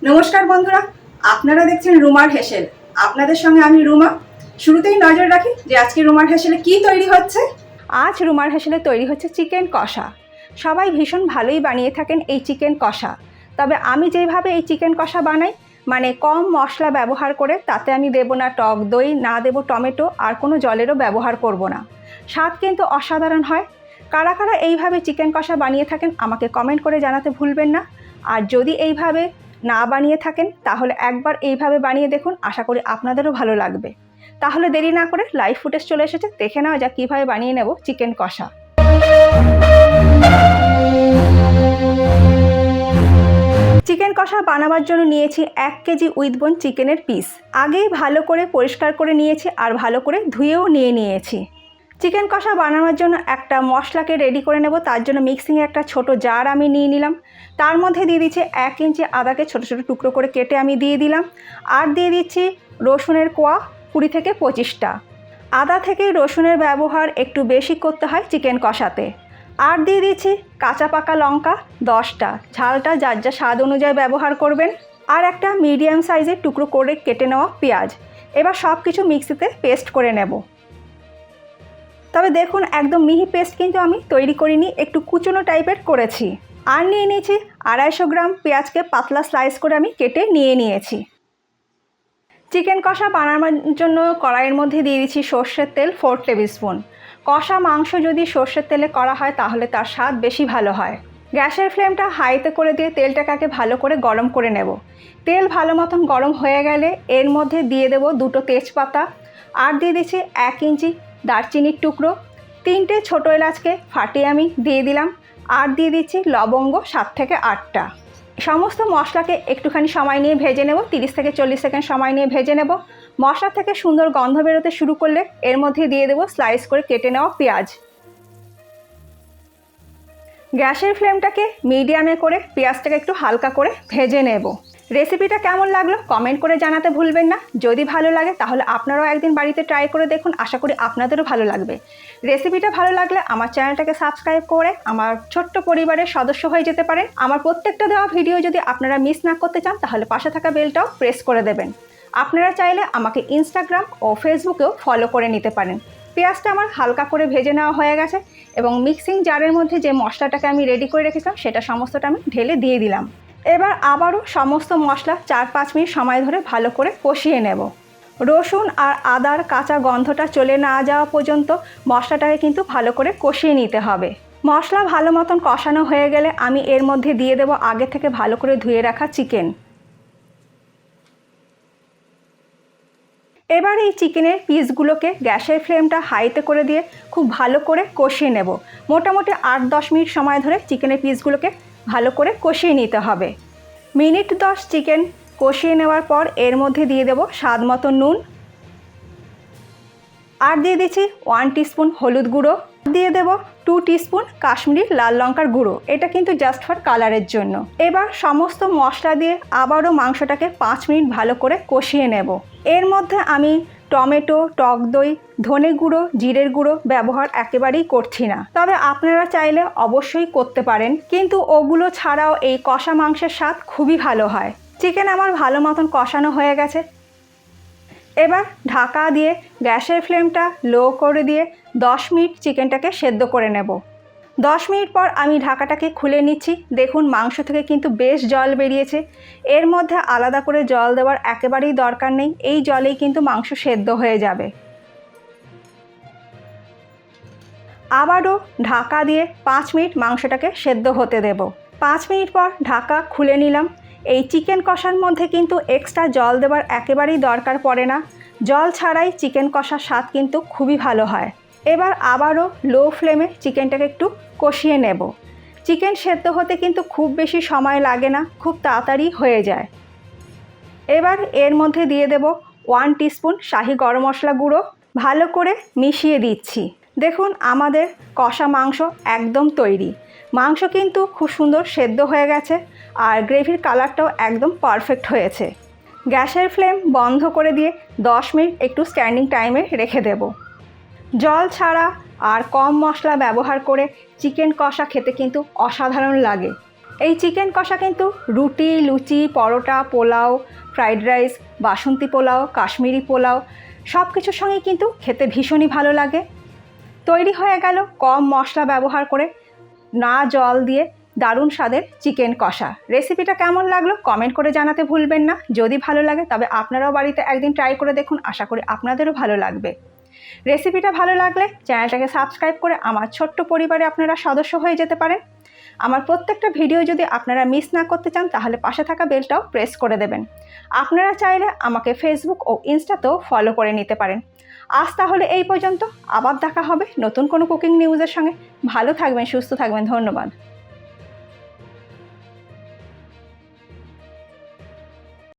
নমস্কার বন্ধুরা, আপনারা দেখছেন রুমার হেসেল। আপনাদের সঙ্গে আমি রুমা। শুরুতেই নজর রাখি যে আজকে রুমার হেসেলে কি তৈরি হচ্ছে। আজ রুমার হেসেলে তৈরি হচ্ছে চিকেন কষা। সবাই ভীষণ ভালোই বানিয়ে থাকেন এই চিকেন কষা, তবে আমি যেভাবে এই চিকেন কষা বানাই, মানে কম মশলা ব্যবহার করে, তাতে আমি দেবো না টক দই, না দেবো টমেটো, আর কোনো জলেরও ব্যবহার করব না। স্বাদ কিন্তু অসাধারণ হয়। কারা কারা এইভাবে চিকেন কষা বানিয়ে থাকেন আমাকে কমেন্ট করে জানাতে ভুলবেন না। আর যদি এইভাবে না বানিয়ে থাকেন তাহলে একবার এইভাবে বানিয়ে দেখুন, আশা করি আপনাদেরও ভালো লাগবে। তাহলে দেরি না করে লাইভ ফুটেজ চলে এসেছে, দেখে নেওয়া যাক কীভাবে বানিয়ে নেব চিকেন কষা। চিকেন কষা বানাবার জন্য নিয়েছি 1 কেজি উইথবোন চিকেনের পিস। আগেই ভালো করে পরিষ্কার করে নিয়েছি আর ভালো করে ধুয়েও নিয়েছি। চিকেন কষা বানানোর জন্য একটা মশলাকে রেডি করে নেব। তার জন্য মিক্সিংয়ে একটা ছোট জার আমি নিয়ে নিলাম। তার মধ্যে দিয়ে দিচ্ছি 1 ইঞ্চি আদাকে ছোট ছোট টুকরো করে কেটে আমি দিয়ে দিলাম। আর দিয়ে দিচ্ছি রসুনের কোয়া 20 থেকে 25টা। আদা থেকে রসুনের ব্যবহার একটু বেশি করতে হয় চিকেন কষাতে। আর দিয়ে দিচ্ছি কাঁচা পাকা লঙ্কা 10টা, ঝালটা যার যা স্বাদ অনুযায়ী ব্যবহার করবেন। আর একটা মিডিয়াম সাইজের টুকরো করে কেটে নেওয়া পেঁয়াজ। এবার সব কিছু মিক্সিতে পেস্ট করে নেব। তবে দেখুন, একদম মিহি পেস্ট কিন্তু আমি তৈরি করিনি, একটু কুচনো টাইপের করেছি। আর নিয়ে নিয়েছি 250 গ্রাম পেঁয়াজকে পাতলা স্লাইস করে আমি কেটে নিয়েছি। চিকেন কষা বানানোর জন্য কড়াইয়ের মধ্যে দিয়ে দিচ্ছি সর্ষের তেল 4 টেবিল স্পুন। কষা মাংস যদি সর্ষের তেলে করা হয় তাহলে তার স্বাদ বেশি ভালো হয়। গ্যাসের ফ্লেমটা হাইতে করে দিয়ে তেলটাকে ভালো করে গরম করে নেব। তেল ভালো মতন গরম হয়ে গেলে এর মধ্যে দিয়ে দেব 2টো তেজপাতা। আর দিয়ে দিচ্ছি 1 ইঞ্চি দারচিনির টুকরো, 3টে ছোটো এলাচকে ফাটিয়ে আমি দিয়ে দিলাম। আর দিয়ে দিচ্ছি লবঙ্গ 7 থেকে 8টা। সমস্ত মশলাকে একটুখানি সময় নিয়ে ভেজে নেব, 30 থেকে 40 সেকেন্ড সময় নিয়ে ভেজে নেব। মশলা থেকে সুন্দর গন্ধ বেরোতে শুরু করলে এর মধ্যে দিয়ে দেব স্লাইস করে কেটে নেওয়া পেঁয়াজ। গ্যাসের ফ্লেমটাকে মিডিয়ামে করে পেঁয়াজটাকে একটু হালকা করে ভেজে নেব। রেসিপিটা কেমন লাগলো কমেন্ট করে জানাতে ভুলবেন না। যদি ভালো লাগে তাহলে আপনারাও একদিন বাড়িতে ট্রাই করে দেখুন, আশা করি আপনাদেরও ভালো লাগবে। রেসিপিটা ভালো লাগলে আমার চ্যানেলটাকে সাবস্ক্রাইব করে আমার ছোট্ট পরিবারের সদস্য হয়ে যেতে পারেন। আমার প্রত্যেকটা দেওয়া ভিডিও যদি আপনারা মিস না করতে চান তাহলে পাশে থাকা বেলটাও প্রেস করে দেবেন। আপনারা চাইলে আমাকে ইনস্টাগ্রাম ও ফেসবুকেও ফলো করে নিতে পারেন। পেঁয়াজটা আমার হালকা করে ভেজে নেওয়া হয়ে গেছে এবং মিক্সিং জারের মধ্যে যে মশলাটাকে আমি রেডি করে রেখেছিলাম সেটা সমস্তটা আমি ঢেলে দিয়ে দিলাম। এবার আবারও সমস্ত মশলা 4-5 মিনিট সময় ধরে ভালো করে কষিয়ে নেব। রসুন আর আদার কাঁচা গন্ধটা চলে না যাওয়া পর্যন্ত মশলাটাকে কিন্তু ভালো করে কষিয়ে নিতে হবে। মশলা ভালো মতন কষানো হয়ে গেলে আমি এর মধ্যে দিয়ে দেব আগে থেকে ভালো করে ধুয়ে রাখা চিকেন। এবার এই চিকেনের পিসগুলোকে গ্যাসের ফ্লেমটা হাইতে করে দিয়ে খুব ভালো করে কষিয়ে নেব। মোটামুটি 8-10 মিনিট সময় ধরে চিকেনের পিসগুলোকে ভালো করে কষিয়ে নিতে হবে। মিনিট 10 চিকেন কষিয়ে নেওয়ার পর এর মধ্যে দিয়ে দেব স্বাদ মতো নুন। আর দিয়ে দিচ্ছি 1 টিস্পুন হলুদ গুঁড়ো। দিয়ে দেব 2 টিস্পুন কাশ্মীরি লাল লঙ্কার গুঁড়ো, এটা কিন্তু জাস্ট ফর কালারের জন্য। এবার সমস্ত মশলা দিয়ে আবারও মাংসটাকে 5 মিনিট ভালো করে কষিয়ে নেব। এর মধ্যে আমি টমেটো, টক দই, ধনে গুঁড়ো, জিরের গুঁড়ো ব্যবহার একেবারেই করছি না। তবে আপনারা চাইলে অবশ্যই করতে পারেন, কিন্তু ওগুলো ছাড়াও এই কষা মাংসের স্বাদ খুবই ভালো হয়। চিকেন আমার ভালো মতন কষানো হয়ে গেছে। এবার ঢাকা দিয়ে গ্যাসের ফ্লেমটা লো করে দিয়ে 10 মিনিট চিকেনটাকে সেদ্ধ করে নেব। 10 মিনিট পর আমি ঢাকাটাকে খুলে নিচ্ছি। দেখুন, মাংস থেকে কিন্তু বেশ জল বেরিয়েছে। এর মধ্যে আলাদা করে জল দেওয়ার একেবারেই দরকার নেই, এই জলেই কিন্তু মাংস সেদ্ধ হয়ে যাবে। আবারও ঢাকা দিয়ে 5 মিনিট মাংসটাকে সেদ্ধ হতে দেব। 5 মিনিট পর ঢাকা খুলে নিলাম। এই চিকেন কষার মধ্যে কিন্তু এক্সট্রা জল দেওয়ার একেবারেই দরকার পড়ে না। জল ছাড়াই চিকেন কষার স্বাদ কিন্তু খুবই ভালো হয়। এবার আবারও লো ফ্লেমে চিকেনটাকে একটু কষিয়ে নেব। চিকেন সেদ্ধ হতে কিন্তু খুব বেশি সময় লাগে না, খুব তাড়াতাড়ি হয়ে যায়। এবার এর মধ্যে দিয়ে দেব 1 টিস্পুন শাহি গরম মশলা গুঁড়ো। ভালো করে মিশিয়ে দিচ্ছি। দেখুন, আমাদের কষা মাংস একদম তৈরি। মাংস কিন্তু খুব সুন্দর সেদ্ধ হয়ে গেছে আর গ্রেভির কালারটাও একদম পারফেক্ট হয়েছে। গ্যাসের ফ্লেম বন্ধ করে দিয়ে 10 মিনিট একটু স্ট্যান্ডিং টাইমে রেখে দেব। জল ছাড়া আর কম মশলা ব্যবহার করে চিকেন কষা খেতে কিন্তু অসাধারণ লাগে। এই চিকেন কষা কিন্তু রুটি, লুচি, পরোটা, পোলাও, ফ্রাইড রাইস, বাসন্তী পোলাও, কাশ্মীরি পোলাও সব কিছুর সঙ্গে কিন্তু খেতে ভীষণই ভালো লাগে। তৈরি হয়ে গেল কম মশলা ব্যবহার করে, না জল দিয়ে দারুণ স্বাদের চিকেন কষা। রেসিপিটা কেমন লাগলো কমেন্ট করে জানাতে ভুলবেন না। যদি ভালো লাগে তবে আপনারাও বাড়িতে একদিন ট্রাই করে দেখুন, আশা করি আপনাদেরও ভালো লাগবে। রেসিপিটা ভালো লাগলে চ্যানেলটাকে সাবস্ক্রাইব করে আমার ছোট্ট পরিবারে আপনারা সদস্য হয়ে যেতে পারেন। আমার প্রত্যেকটা ভিডিও যদি আপনারা মিস না করতে চান তাহলে পাশে থাকা বেলটাও প্রেস করে দেবেন। আপনারা চাইলে আমাকে ফেসবুক ও ইনস্টাতেও ফলো করে নিতে পারেন। আজ তাহলে এই পর্যন্ত, আবার দেখা হবে নতুন কোনো কুকিং নিউজের সঙ্গে। ভালো থাকবেন, সুস্থ থাকবেন, ধন্যবাদ।